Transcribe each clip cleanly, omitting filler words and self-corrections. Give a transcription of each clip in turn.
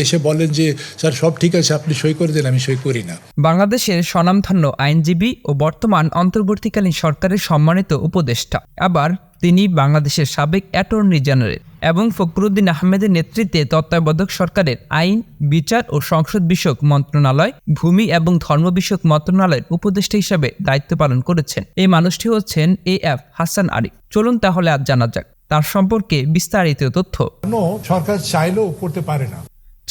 এসে বলেন যে স্যার সব ঠিক আছে, আপনি সই করে দেন, আমি সই করি না। বাংলাদেশের স্বনামধন্য আইনজীবী ও বর্তমান অন্তর্বর্তীকালীন সরকারের সম্মানিত উপদেষ্টা, আবার তিনি বাংলাদেশের সাবেক অ্যাটর্নি জেনারেল এবং ফখরুদ্দীন আহমেদের নেতৃত্বে তত্ত্বাবধায়ক সরকারের আইন, বিচার ও সংসদ বিষয়ক মন্ত্রণালয়, ভূমি এবং ধর্ম বিষয়ক মন্ত্রণালয়ের উপদেষ্টা হিসেবে দায়িত্ব পালন করেছেন। এই মানুষটি হচ্ছেন AF হাসান আরিফ। চলুন তাহলে আজ জানা যাক তার সম্পর্কে বিস্তারিত তথ্য। সরকার চাইলেও করতে পারে না।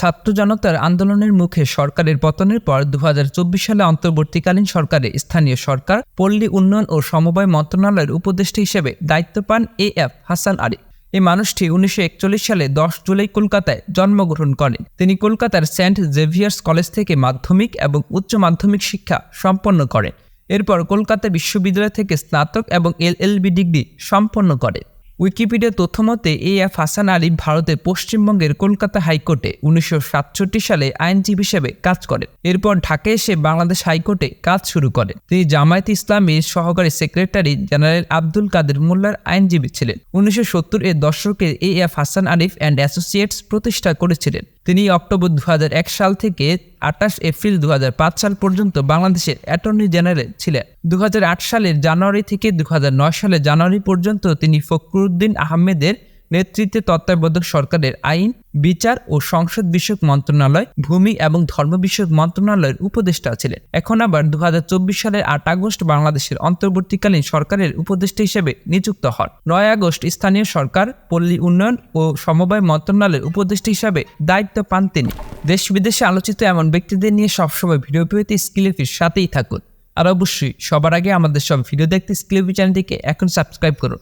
ছাত্র জনতার আন্দোলনের মুখে সরকারের পতনের পর 2024 সালে অন্তর্বর্তীকালীন সরকারে স্থানীয় সরকার, পল্লী উন্নয়ন ও সমবায় মন্ত্রণালয়ের উপদেষ্টা হিসেবে দায়িত্ব পান AF হাসান আরিফ। এই মানুষটি 1941 সালে 10 জুলাই কলকাতায় জন্মগ্রহণ করেন। তিনি কলকাতার সেন্ট জেভিয়ার্স কলেজ থেকে মাধ্যমিক এবং উচ্চ মাধ্যমিক শিক্ষা সম্পন্ন করেন। এরপর কলকাতা বিশ্ববিদ্যালয় থেকে স্নাতক এবং LLB ডিগ্রি সম্পন্ন করেন। উইকিপিডিয়া তথ্যমতে AF হাসান আরিফ ভারতের পশ্চিমবঙ্গের কলকাতা হাইকোর্টে 1967 সালে আইনজীবী হিসেবে কাজ করেন। এরপর ঢাকায় এসে বাংলাদেশ হাইকোর্টে কাজ শুরু করেন। তিনি জামায়াতে ইসলামীর সহকারী সেক্রেটারি জেনারেল আব্দুল কাদের মোল্লার আইনজীবী ছিলেন। 1970-এর দশকে AF Hasan Arif and associates প্রতিষ্ঠা করেছিলেন। তিনি অক্টোবর 2001 সাল থেকে 28 এপ্রিল 2005 সাল পর্যন্ত বাংলাদেশের অ্যাটর্নি জেনারেল ছিলেন। 2008 সালের জানুয়ারি থেকে 2009 সালের জানুয়ারি পর্যন্ত তিনি ফখরুদ্দীন আহমেদের নেতৃত্বে তত্ত্বাবধায়ক সরকারের আইন, বিচার ও সংসদ বিষয়ক মন্ত্রণালয়, ভূমি এবং ধর্ম বিষয়ক মন্ত্রণালয়ের উপদেষ্টা ছিলেন। এখন আবার 2024 সালের 8 আগস্ট বাংলাদেশের অন্তর্বর্তীকালীন সরকারের উপদেষ্টা হিসেবে নিযুক্ত হন। 9 আগস্ট স্থানীয় সরকার, পল্লী উন্নয়ন ও সমবায় মন্ত্রণালয়ের উপদেষ্টা হিসেবে দায়িত্ব পান তিনি। দেশ বিদেশে আলোচিত এমন ব্যক্তিদের নিয়ে সবসময় ভিডিও পেতে স্কিলিপির সাথেই থাকুন। আর অবশ্যই সবার আগে আমাদের সব ভিডিও দেখতে স্কিলিপি চ্যানেলটিকে এখন সাবস্ক্রাইব করুন।